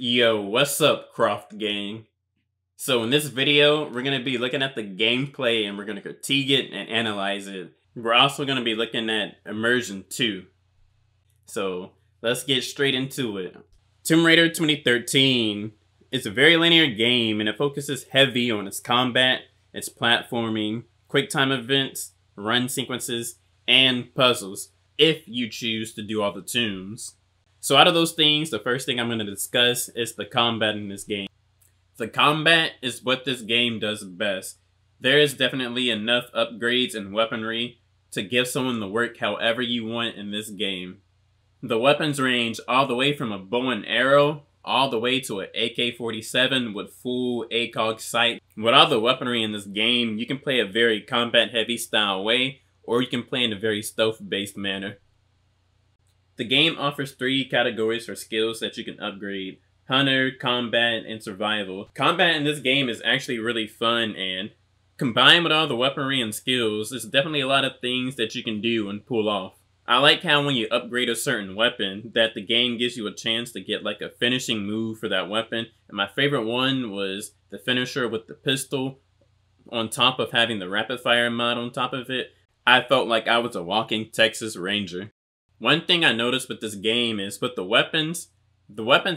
Yo, what's up, Croft Gang? So in this video, we're going to be looking at the gameplay and we're going to critique it and analyze it. We're also going to be looking at Immersion too. So let's get straight into it. Tomb Raider 2013 is a very linear game and it focuses heavy on its combat, its platforming, Quicktime events, run sequences, and puzzles, if you choose to do all the tombs. So out of those things, the first thing I'm going to discuss is the combat in this game. The combat is what this game does best. There is definitely enough upgrades and weaponry to give someone the work however you want in this game. The weapons range all the way from a bow and arrow all the way to an AK-47 with full ACOG sight. With all the weaponry in this game, you can play a very combat heavy style way, or you can play in a very stealth based manner. The game offers 3 categories for skills that you can upgrade: Hunter, Combat, and Survival. Combat in this game is actually really fun, and combined with all the weaponry and skills, there's definitely a lot of things that you can do and pull off. I like how when you upgrade a certain weapon, that the game gives you a chance to get like a finishing move for that weapon. And my favorite one was the finisher with the pistol on top of having the rapid fire mod on top of it. I felt like I was a walking Texas Ranger. One thing I noticed with this game is with the weapons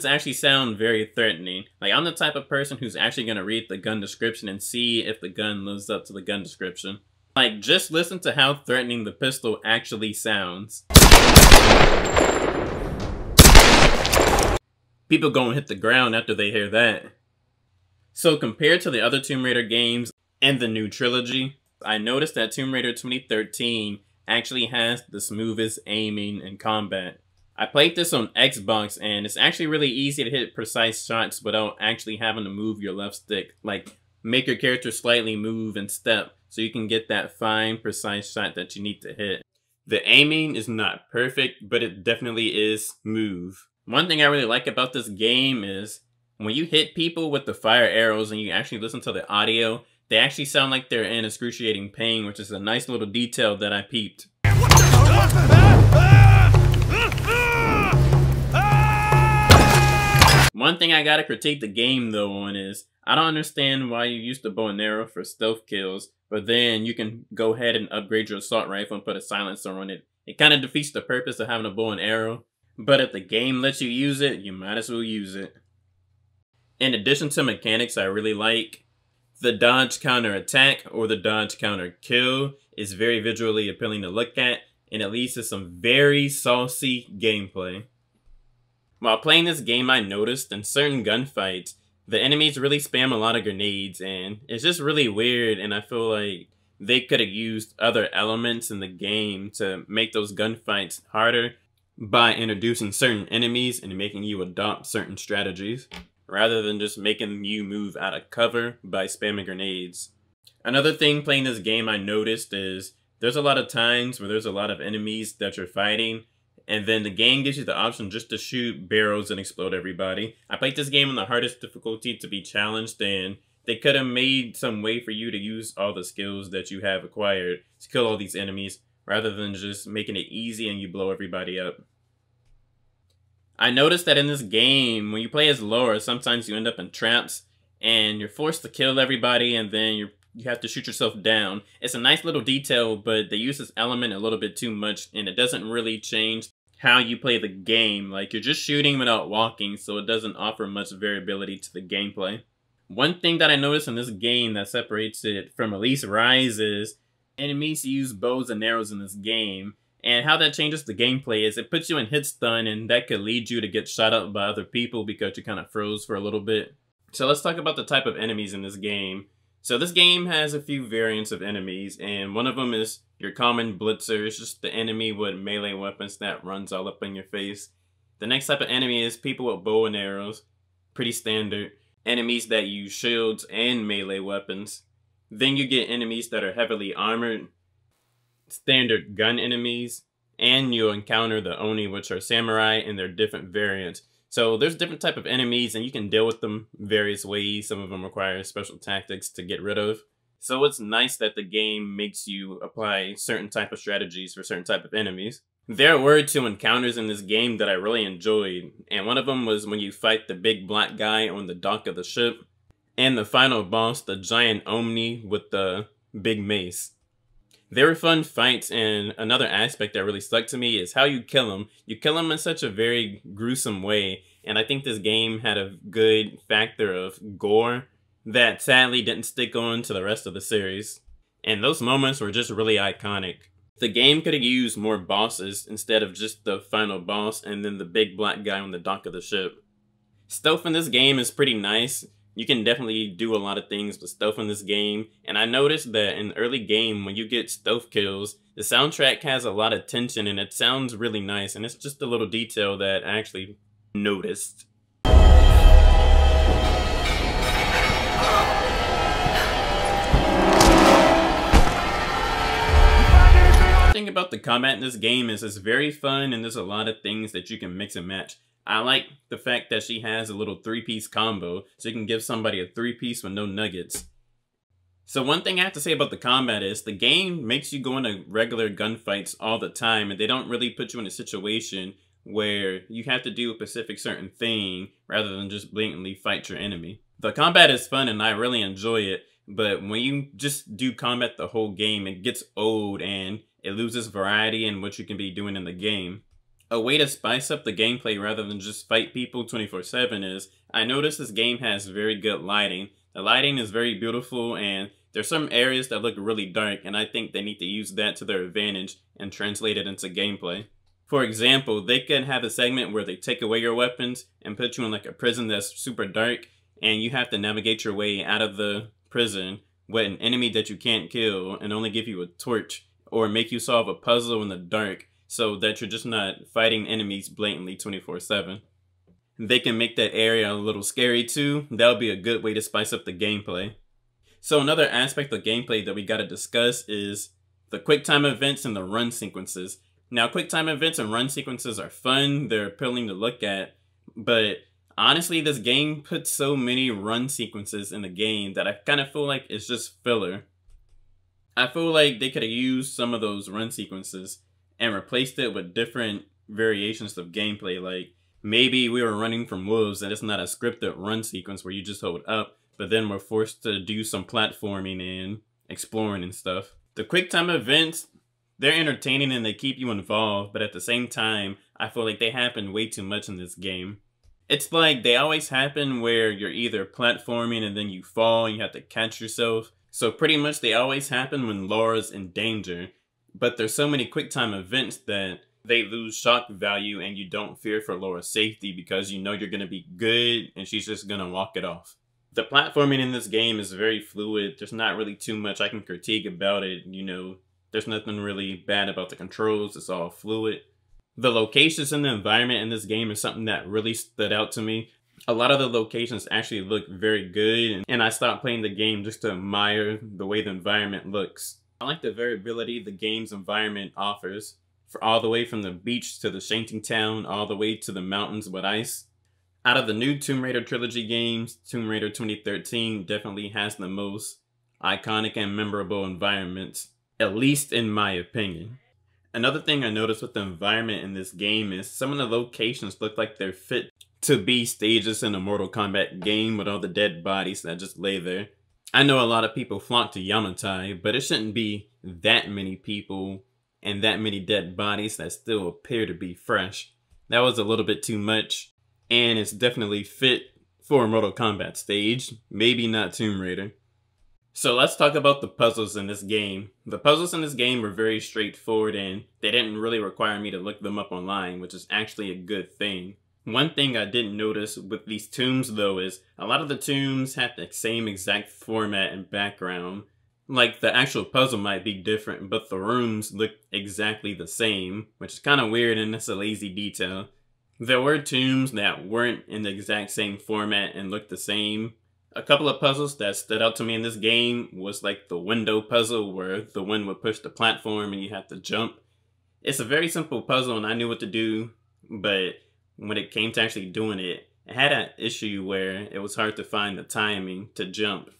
actually sound very threatening. Like, I'm the type of person who's actually going to read the gun description and see if the gun lives up to the gun description. Like, just listen to how threatening the pistol actually sounds. People gonna hit the ground after they hear that. So compared to the other Tomb Raider games and the new trilogy, I noticed that Tomb Raider 2013 actually has the smoothest aiming and combat. I played this on Xbox and it's actually really easy to hit precise shots without actually having to move your left stick. Like, make your character slightly move and step so you can get that fine, precise shot that you need to hit. The aiming is not perfect, but it definitely is smooth. One thing I really like about this game is when you hit people with the fire arrows and you actually listen to the audio, they actually sound like they're in excruciating pain, which is a nice little detail that I peeped. One thing I gotta critique the game though on is, I don't understand why you use the bow and arrow for stealth kills, but then you can go ahead and upgrade your assault rifle and put a silencer on it. It kind of defeats the purpose of having a bow and arrow, but if the game lets you use it, you might as well use it. In addition to mechanics I really like, the dodge counter attack or the dodge counter kill is very visually appealing to look at, and it leads to some very saucy gameplay. While playing this game, I noticed in certain gunfights, the enemies really spam a lot of grenades, and it's just really weird, and I feel like they could have used other elements in the game to make those gunfights harder by introducing certain enemies and making you adopt certain strategies, rather than just making you move out of cover by spamming grenades. Another thing playing this game I noticed is there's a lot of times where there's a lot of enemies that you're fighting, and then the game gives you the option just to shoot barrels and explode everybody. I played this game on the hardest difficulty to be challenged, and they could have made some way for you to use all the skills that you have acquired to kill all these enemies, rather than just making it easy and you blow everybody up. I noticed that in this game, when you play as Laura, sometimes you end up in traps, and you're forced to kill everybody, and then you have to shoot yourself down. It's a nice little detail, but they use this element a little bit too much, and it doesn't really change how you play the game. Like, you're just shooting without walking, so it doesn't offer much variability to the gameplay. One thing that I noticed in this game that separates it from at least Rise is enemies use bows and arrows in this game. And how that changes the gameplay is it puts you in hit stun, and that could lead you to get shot up by other people because you kind of froze for a little bit. So let's talk about the type of enemies in this game. So this game has a few variants of enemies, and one of them is your common blitzer. It's just the enemy with melee weapons that runs all up in your face. The next type of enemy is people with bow and arrows. Pretty standard. Enemies that use shields and melee weapons. Then you get enemies that are heavily armored. Standard gun enemies, and you'll encounter the Oni, which are samurai, and their different variants. So there's different type of enemies, and you can deal with them various ways. Some of them require special tactics to get rid of. So it's nice that the game makes you apply certain type of strategies for certain type of enemies. There were two encounters in this game that I really enjoyed, and one of them was when you fight the big black guy on the dock of the ship, and the final boss, the giant Omni with the big mace. They were fun fights, and another aspect that really stuck to me is how you kill them. You kill them in such a very gruesome way, and I think this game had a good factor of gore that sadly didn't stick on to the rest of the series. And those moments were just really iconic. The game could have used more bosses instead of just the final boss and then the big black guy on the dock of the ship. Stealth in this game is pretty nice. You can definitely do a lot of things with stealth in this game, and I noticed that in the early game, when you get stealth kills, the soundtrack has a lot of tension and it sounds really nice, and it's just a little detail that I actually noticed. The thing about the combat in this game is it's very fun and there's a lot of things that you can mix and match. I like the fact that she has a little 3-piece combo, so you can give somebody a 3-piece with no nuggets. So one thing I have to say about the combat is, the game makes you go into regular gunfights all the time, and they don't really put you in a situation where you have to do a specific certain thing, rather than just blatantly fight your enemy. The combat is fun and I really enjoy it, but when you just do combat the whole game, it gets old and it loses variety in what you can be doing in the game. A way to spice up the gameplay rather than just fight people 24/7 is, I noticed this game has very good lighting. The lighting is very beautiful, and there's some areas that look really dark, and I think they need to use that to their advantage and translate it into gameplay. For example, they could have a segment where they take away your weapons and put you in like a prison that's super dark, and you have to navigate your way out of the prison with an enemy that you can't kill and only give you a torch, or make you solve a puzzle in the dark, so that you're just not fighting enemies blatantly 24/7. They can make that area a little scary too. That would be a good way to spice up the gameplay. So another aspect of gameplay that we gotta discuss is the QuickTime events and the run sequences. Now, QuickTime events and run sequences are fun, they're appealing to look at, but honestly, this game puts so many run sequences in the game that I kind of feel like it's just filler. I feel like they could have used some of those run sequences and replaced it with different variations of gameplay. Like, maybe we were running from wolves and it's not a scripted run sequence where you just hold up, but then we're forced to do some platforming and exploring and stuff. The QuickTime events, they're entertaining and they keep you involved, but at the same time, I feel like they happen way too much in this game. It's like they always happen where you're either platforming and then you fall and you have to catch yourself. So pretty much they always happen when Laura's in danger. But there's so many QuickTime events that they lose shock value and you don't fear for Laura's safety because you know you're going to be good and she's just going to walk it off. The platforming in this game is very fluid. There's not really too much I can critique about it. You know, there's nothing really bad about the controls. It's all fluid. The locations and the environment in this game is something that really stood out to me. A lot of the locations actually look very good, and I stopped playing the game just to admire the way the environment looks. I like the variability the game's environment offers, for all the way from the beach to the shanty town, all the way to the mountains with ice. Out of the new Tomb Raider trilogy games, Tomb Raider 2013 definitely has the most iconic and memorable environments, at least in my opinion. Another thing I noticed with the environment in this game is some of the locations look like they're fit to be stages in a Mortal Kombat game with all the dead bodies that just lay there. I know a lot of people flock to Yamatai, but it shouldn't be that many people and that many dead bodies that still appear to be fresh. That was a little bit too much, and it's definitely fit for a Mortal Kombat stage, maybe not Tomb Raider. So let's talk about the puzzles in this game. The puzzles in this game were very straightforward and they didn't really require me to look them up online, which is actually a good thing. One thing I didn't notice with these tombs though is a lot of the tombs have the same exact format and background. Like, the actual puzzle might be different, but the rooms look exactly the same, which is kind of weird and it's a lazy detail. There were tombs that weren't in the exact same format and looked the same. A couple of puzzles that stood out to me in this game was like the window puzzle where the wind would push the platform and you have to jump. It's a very simple puzzle and I knew what to do, but when it came to actually doing it, it had an issue where it was hard to find the timing to jump.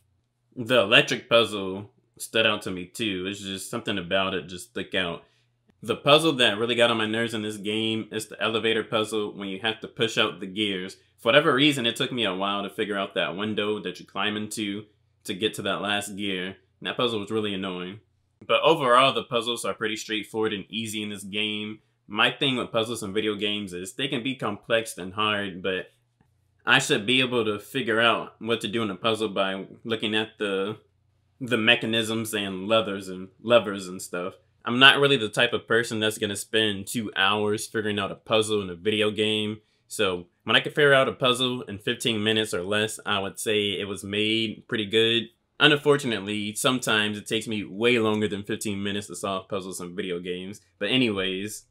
The electric puzzle stood out to me too. It's just something about it just stuck out. The puzzle that really got on my nerves in this game is the elevator puzzle when you have to push out the gears. For whatever reason, it took me a while to figure out that window that you climb into to get to that last gear. And that puzzle was really annoying. But overall, the puzzles are pretty straightforward and easy in this game. My thing with puzzles in video games is they can be complex and hard, but I should be able to figure out what to do in a puzzle by looking at the mechanisms and levers and stuff. I'm not really the type of person that's going to spend 2 hours figuring out a puzzle in a video game. So when I can figure out a puzzle in 15 minutes or less, I would say it was made pretty good. Unfortunately, sometimes it takes me way longer than 15 minutes to solve puzzles in video games. But anyways,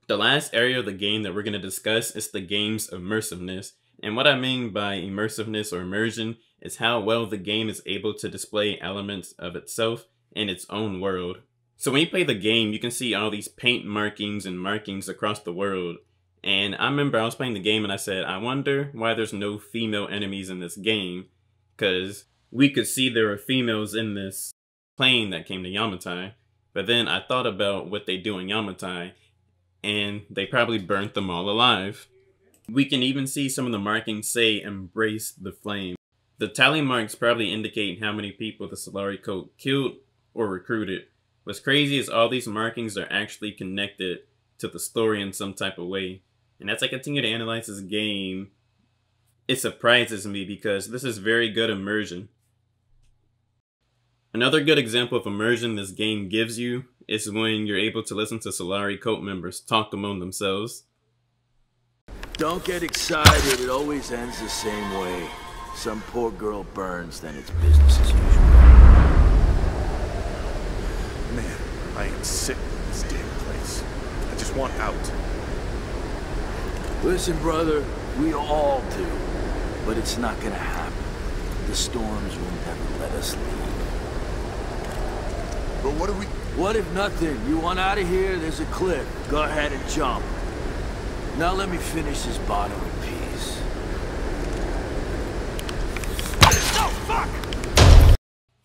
the last area of the game that we're going to discuss is the game's immersiveness. And what I mean by immersiveness or immersion is how well the game is able to display elements of itself in its own world. So when you play the game, you can see all these paint markings and markings across the world. And I remember I was playing the game and I said, I wonder why there's no female enemies in this game. Because we could see there were females in this plane that came to Yamatai. But then I thought about what they do in Yamatai, and they probably burnt them all alive. We can even see some of the markings say, embrace the flame. The tally marks probably indicate how many people the Solari Cult killed or recruited. What's crazy is all these markings are actually connected to the story in some type of way. And as I continue to analyze this game, it surprises me because this is very good immersion. Another good example of immersion this game gives you is when you're able to listen to Solari Cult members talk among themselves. Don't get excited, it always ends the same way. Some poor girl burns, then it's business as usual. Man, I am sick of this damn place. I just want out. Listen, brother, we all do. But it's not gonna happen. The storms will never let us leave. But what do we... What if nothing? You want out of here? There's a cliff. Go ahead and jump. Now let me finish this bottle in peace. Oh, fuck!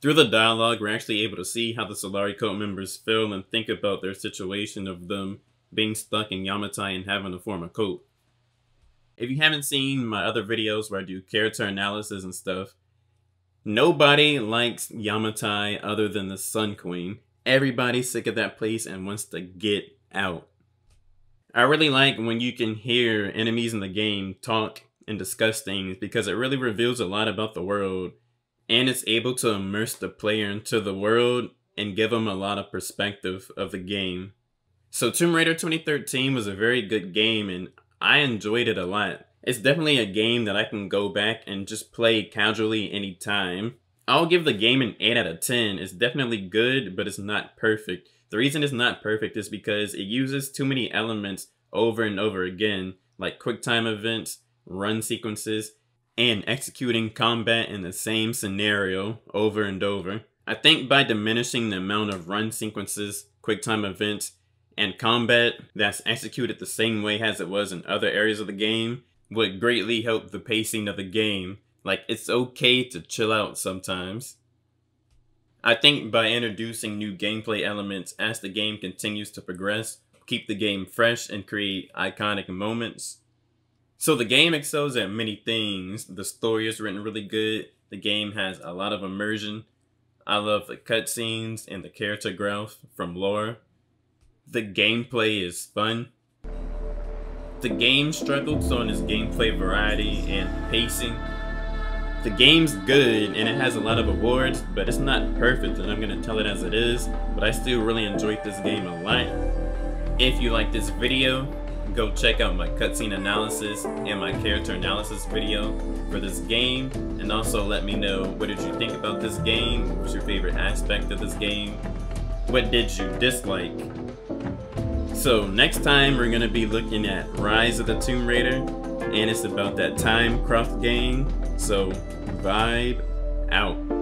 Through the dialogue, we're actually able to see how the Solari Cult members feel and think about their situation of them being stuck in Yamatai and having to form a cult. If you haven't seen my other videos where I do character analysis and stuff, nobody likes Yamatai other than the Sun Queen. Everybody's sick of that place and wants to get out. I really like when you can hear enemies in the game talk and discuss things because it really reveals a lot about the world. And it's able to immerse the player into the world and give them a lot of perspective of the game. So Tomb Raider 2013 was a very good game and I enjoyed it a lot. It's definitely a game that I can go back and just play casually anytime. I'll give the game an 8 out of 10. It's definitely good, but it's not perfect. The reason it's not perfect is because it uses too many elements over and over again, like QuickTime events, run sequences, and executing combat in the same scenario over and over. I think by diminishing the amount of run sequences, QuickTime events, and combat that's executed the same way as it was in other areas of the game would greatly help the pacing of the game. Like, it's okay to chill out sometimes. I think by introducing new gameplay elements as the game continues to progress, keep the game fresh and create iconic moments. So the game excels at many things. The story is written really good. The game has a lot of immersion. I love the cutscenes and the character growth from lore. The gameplay is fun. The game struggles on its gameplay variety and pacing. The game's good and it has a lot of awards, but it's not perfect and I'm gonna tell it as it is, but I still really enjoyed this game a lot. If you like this video, go check out my cutscene analysis and my character analysis video for this game, and also let me know what did you think about this game, what was your favorite aspect of this game, what did you dislike. So next time we're gonna be looking at Rise of the Tomb Raider, and it's about that time Croft gang, so vibe out.